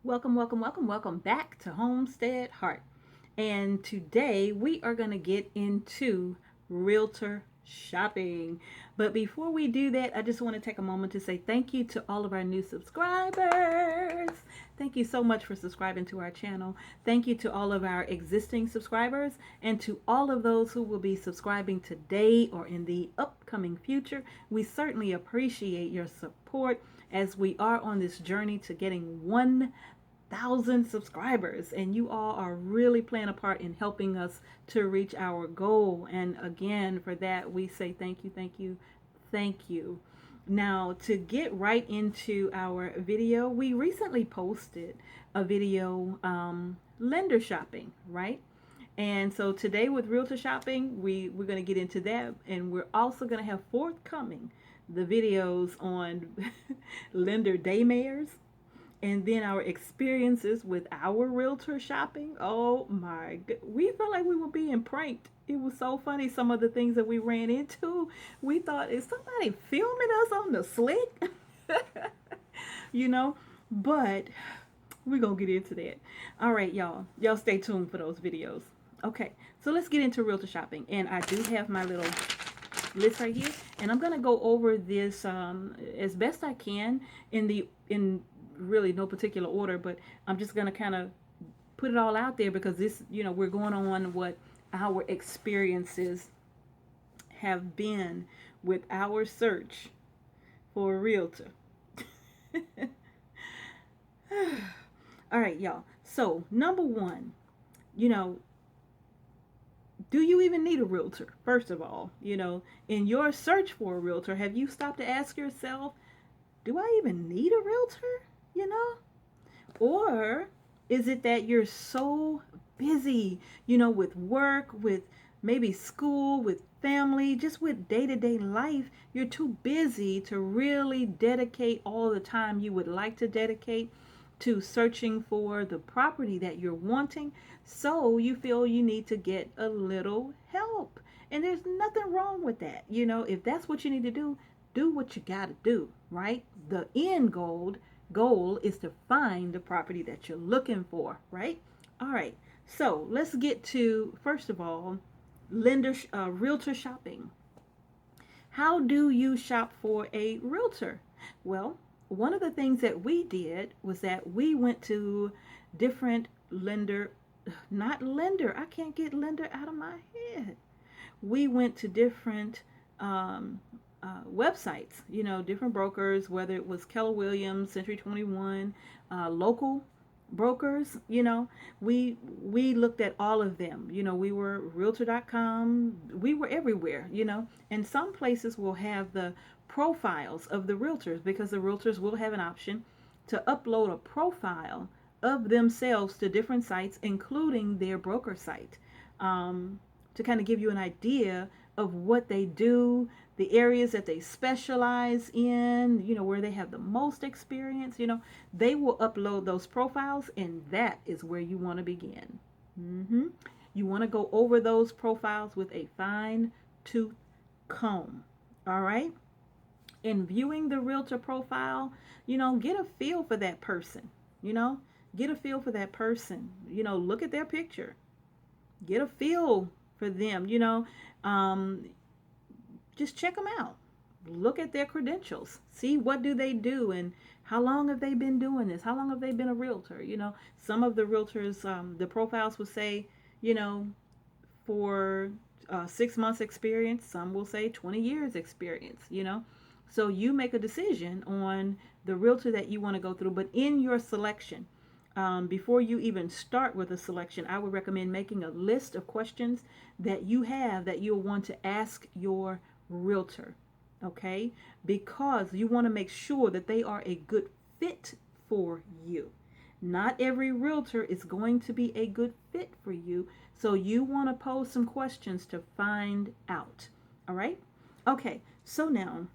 Welcome back to Homestead Heart. And today we are going to get into realtor shopping. But before we do that, I just want to take a moment to say thank you to all of our new subscribers. Thank you so much for subscribing to our channel. Thank you to all of our existing subscribers and to all of those who will be subscribing today or in the upcoming future. We certainly appreciate your support as we are on this journey to getting 1,000 subscribers, and you all are really playing a part in helping us to reach our goal. And again, for that, we say thank you, thank you, thank you. Now, to get right into our video, we recently posted a video, lender shopping, right? And so today with realtor shopping, we're going to get into that, and we're also going to have forthcoming the videos on lender daymares, and then our experiences with our realtor shopping. Oh my god, we felt like we were being pranked. It was so funny, some of the things that we ran into. We thought, is somebody filming us on the slick? you know but we're gonna get into that. All right, y'all stay tuned for those videos. Okay, so let's get into realtor shopping, and I do have my little list right here, and I'm gonna go over this as best I can in really no particular order, but I'm just gonna kind of put it all out there because this, we're going on what our experiences have been with our search for a realtor. All right, y'all. So, number one, you know, do you even need a realtor? First of all, in your search for a realtor, have you stopped to ask yourself, do I even need a realtor? You know? Or is it that you're so busy, with work, with maybe school, with family, just with day to day life? You're too busy to really dedicate all the time you would like to dedicate to searching for the property that you're wanting. So you feel you need to get a little help. And there's nothing wrong with that. If that's what you need to do what you got to do, right? The end goal is to find the property that you're looking for, right? All right. So let's get to, first of all, realtor shopping. How do you shop for a realtor? Well, one of the things that we did was that we went to different not lender, I can't get lender out of my head. We went to different websites, different brokers, whether it was Keller Williams, Century 21, local brokers. We looked at all of them. We were realtor.com, we were everywhere. And some places will have the profiles of the realtors, because the realtors will have an option to upload a profile of themselves to different sites, including their broker site, to kind of give you an idea of what they do, the areas that they specialize in, where they have the most experience. They will upload those profiles, and that is where you want to begin. You want to go over those profiles with a fine tooth comb. All right. In viewing the realtor profile, get a feel for that person. Get a feel for that person. Look at their picture. Get a feel for them. Just check them out. Look at their credentials. See, what do they do, and how long have they been doing this? How long have they been a realtor? Some of the realtors, the profiles will say, for 6 months experience. Some will say 20 years experience. So you make a decision on the realtor that you want to go through. But in your selection, before you even start with a selection, I would recommend making a list of questions that you have that you'll want to ask your realtor. Okay? Because you want to make sure that they are a good fit for you. Not every realtor is going to be a good fit for you. So you want to pose some questions to find out. All right? Okay. So now,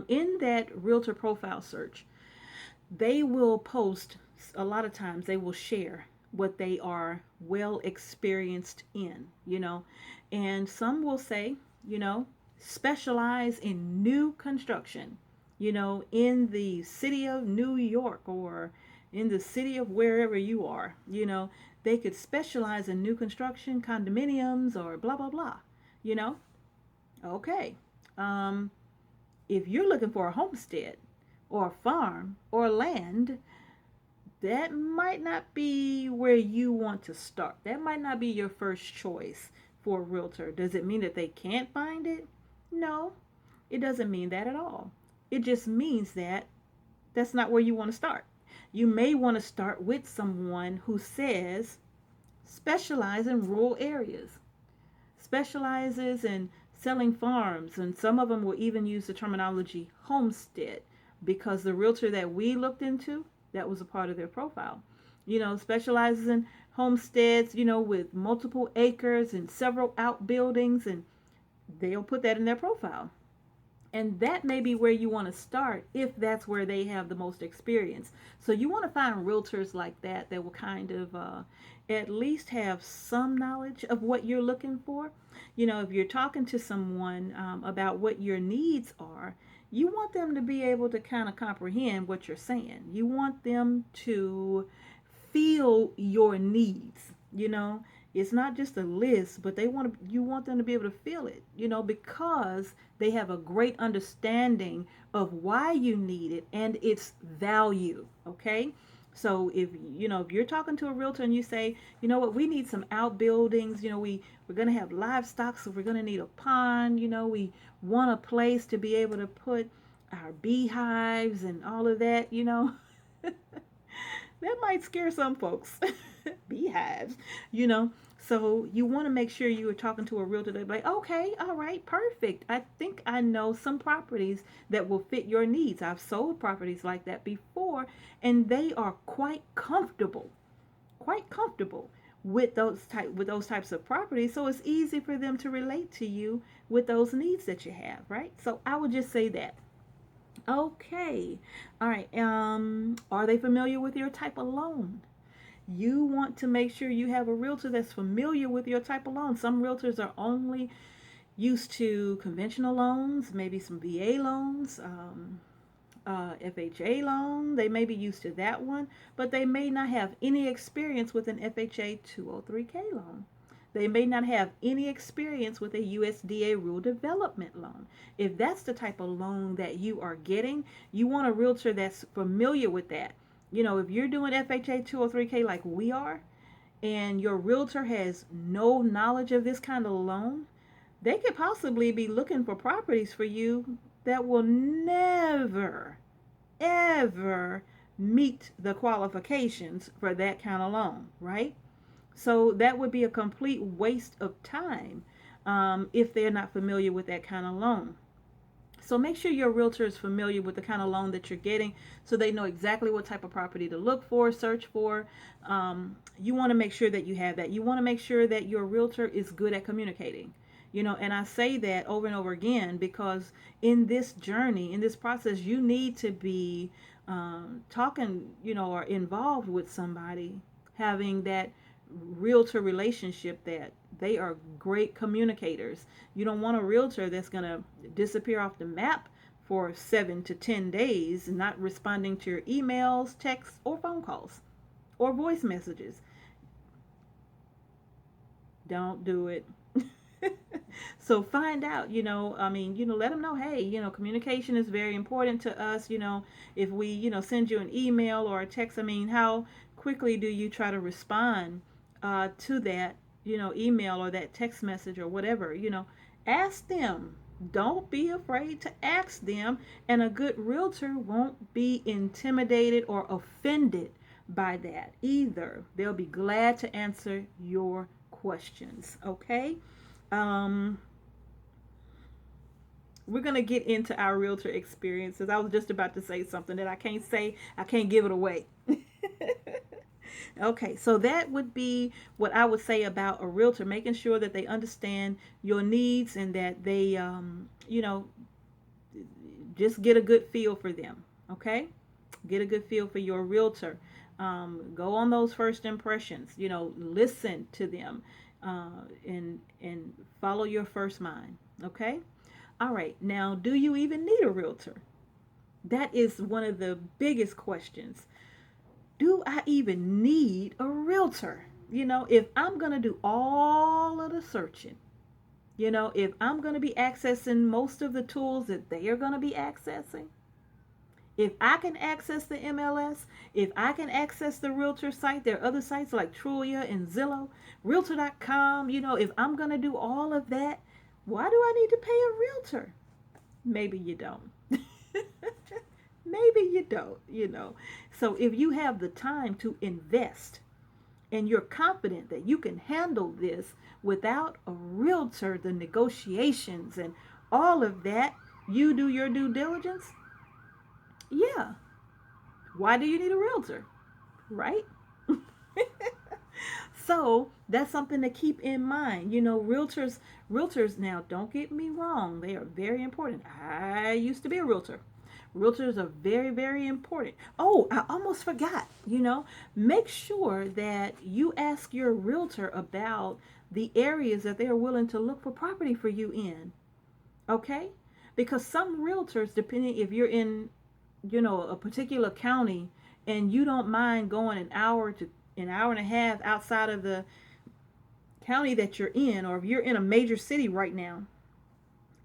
in that realtor profile search, they will post, a lot of times they will share what they are well experienced in, and some will say, specialize in new construction, in the city of New York, or in the city of wherever you are. They could specialize in new construction, condominiums, or blah, blah, blah. You know, okay. Um, if you're looking for a homestead or a farm or land, that might not be where you want to start. That might not be your first choice for a realtor. Does it mean that they can't find it? No, it doesn't mean that at all. It just means that that's not where you want to start. You may want to start with someone who says specialize in rural areas, specializes in selling farms, and some of them will even use the terminology homestead because the realtor that we looked into, that was a part of their profile. Specializes in homesteads, with multiple acres and several outbuildings, and they'll put that in their profile. And that may be where you want to start if that's where they have the most experience. So you want to find realtors like that that will kind of at least have some knowledge of what you're looking for. If you're talking to someone about what your needs are, you want them to be able to kind of comprehend what you're saying. You want them to feel your needs. It's not just a list, but you want them to be able to feel it, because they have a great understanding of why you need it and its value. Okay. So if you're talking to a realtor and you say, you know what, we need some outbuildings, we're going to have livestock, so we're going to need a pond, we want a place to be able to put our beehives and all of that, that might scare some folks. Beehives, you know. So you want to make sure you are talking to a realtor that's like, okay, all right, perfect. I think I know some properties that will fit your needs. I've sold properties like that before, and they are quite comfortable with those types of properties. So it's easy for them to relate to you with those needs that you have, right? So I would just say that. Okay. All right. Are they familiar with your type of loan? You want to make sure you have a realtor that's familiar with your type of loan. Some realtors are only used to conventional loans, maybe some VA loans, FHA loan. They may be used to that one, but they may not have any experience with an FHA 203K loan. They may not have any experience with a USDA rural development loan. If that's the type of loan that you are getting, you want a realtor that's familiar with that. If you're doing FHA 203K like we are, and your realtor has no knowledge of this kind of loan, they could possibly be looking for properties for you that will never, ever meet the qualifications for that kind of loan, right? So that would be a complete waste of time if they're not familiar with that kind of loan. So make sure your realtor is familiar with the kind of loan that you're getting so they know exactly what type of property to look for, search for. You want to make sure that you have that. You want to make sure that your realtor is good at communicating. And I say that over and over again because in this journey, in this process, you need to be talking, or involved with somebody, having that realtor relationship that they are great communicators. You don't want a realtor that's going to disappear off the map for 7 to 10 days, not responding to your emails, texts, or phone calls or voice messages. Don't do it. So find out, let them know, hey, communication is very important to us. If we, send you an email or a text, how quickly do you try to respond to that, email or that text message or whatever, ask them. Don't be afraid to ask them. And a good realtor won't be intimidated or offended by that either. They'll be glad to answer your questions. Okay. Um, we're going to get into our realtor experiences. I was just about to say something that I can't say. I can't give it away. Okay, so that would be what I would say about a realtor, making sure that they understand your needs and that they, just get a good feel for them. Okay, get a good feel for your realtor. Go on those first impressions. Listen to them, and follow your first mind. Okay. All right. Now, do you even need a realtor? That is one of the biggest questions. do I even need a realtor? If I'm going to do all of the searching, if I'm going to be accessing most of the tools that they are going to be accessing, if I can access the MLS, if I can access the realtor site, there are other sites like Trulia and Zillow, realtor.com, if I'm going to do all of that, why do I need to pay a realtor? Maybe you don't. Maybe you don't. So if you have the time to invest and you're confident that you can handle this without a realtor, the negotiations and all of that, you do your due diligence. Yeah. Why do you need a realtor? Right? So that's something to keep in mind. Realtors now, don't get me wrong, they are very important. I used to be a realtor. Realtors are very, very important. Oh, I almost forgot. Make sure that you ask your realtor about the areas that they are willing to look for property for you in. Okay? Because some realtors, depending if you're in, a particular county and you don't mind going an hour and a half outside of the county that you're in, or if you're in a major city right now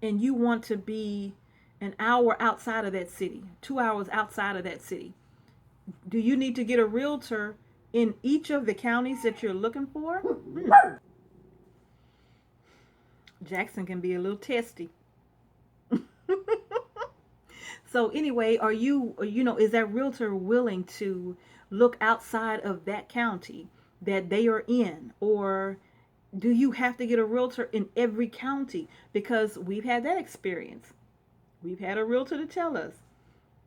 and you want to be an hour outside of that city, 2 hours outside of that city, do you need to get a realtor in each of the counties that you're looking for? Jackson can be a little testy. So anyway, is that realtor willing to look outside of that county that they are in? Or do you have to get a realtor in every county? Because we've had that experience. We've had a realtor to tell us,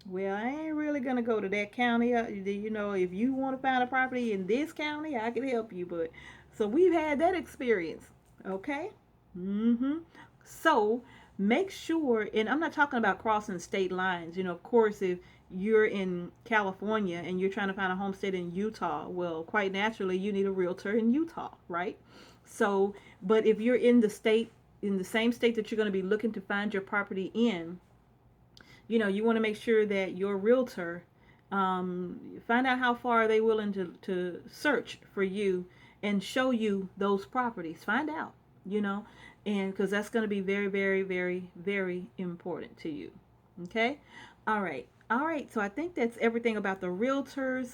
well, I ain't really going to go to that county. If you want to find a property in this county, I can help you. But so we've had that experience. Okay? So make sure, and I'm not talking about crossing state lines. Of course, if you're in California and you're trying to find a homestead in Utah, well, quite naturally, you need a realtor in Utah, right? So, but if you're in the same state that you're going to be looking to find your property in, you want to make sure that your realtor, find out how far are they willing to search for you and show you those properties. Find out, and because that's going to be very, very, very, very important to you. Okay? All right. All right. So I think that's everything about the realtors.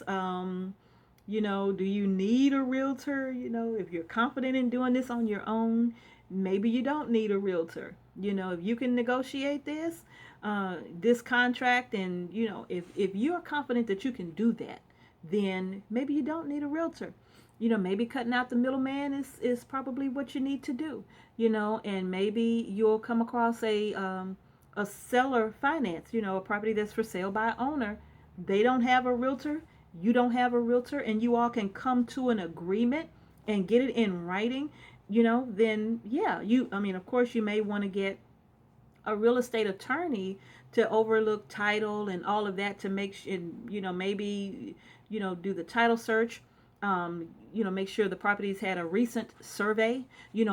Do you need a realtor? If you're confident in doing this on your own, maybe you don't need a realtor. If you can negotiate this contract, and if you're confident that you can do that, then maybe you don't need a realtor. Maybe cutting out the middleman is probably what you need to do. And maybe you'll come across a seller finance, a property that's for sale by owner. They don't have a realtor, you don't have a realtor, and you all can come to an agreement and get it in writing. Then yeah, of course you may want to get a real estate attorney to overlook title and all of that, to make sure, maybe do the title search, make sure the property's had a recent survey,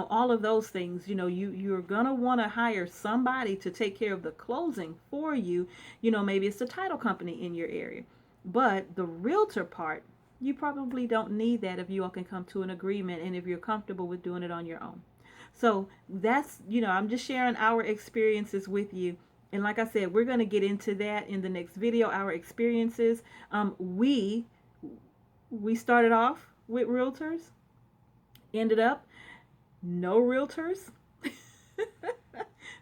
all of those things. You're gonna want to hire somebody to take care of the closing for you. Maybe it's the title company in your area, but the realtor part, you probably don't need that if you all can come to an agreement and if you're comfortable with doing it on your own. So that's, I'm just sharing our experiences with you. And like I said, we're going to get into that in the next video, our experiences. We started off with realtors, ended up no realtors.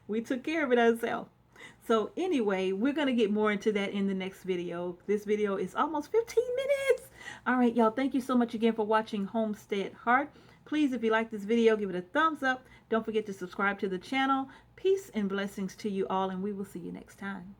We took care of it ourselves. So anyway, we're going to get more into that in the next video. This video is almost 15 minutes. All right, y'all, thank you so much again for watching Homestead Heart. Please, if you like this video, give it a thumbs up. Don't forget to subscribe to the channel. Peace and blessings to you all, and we will see you next time.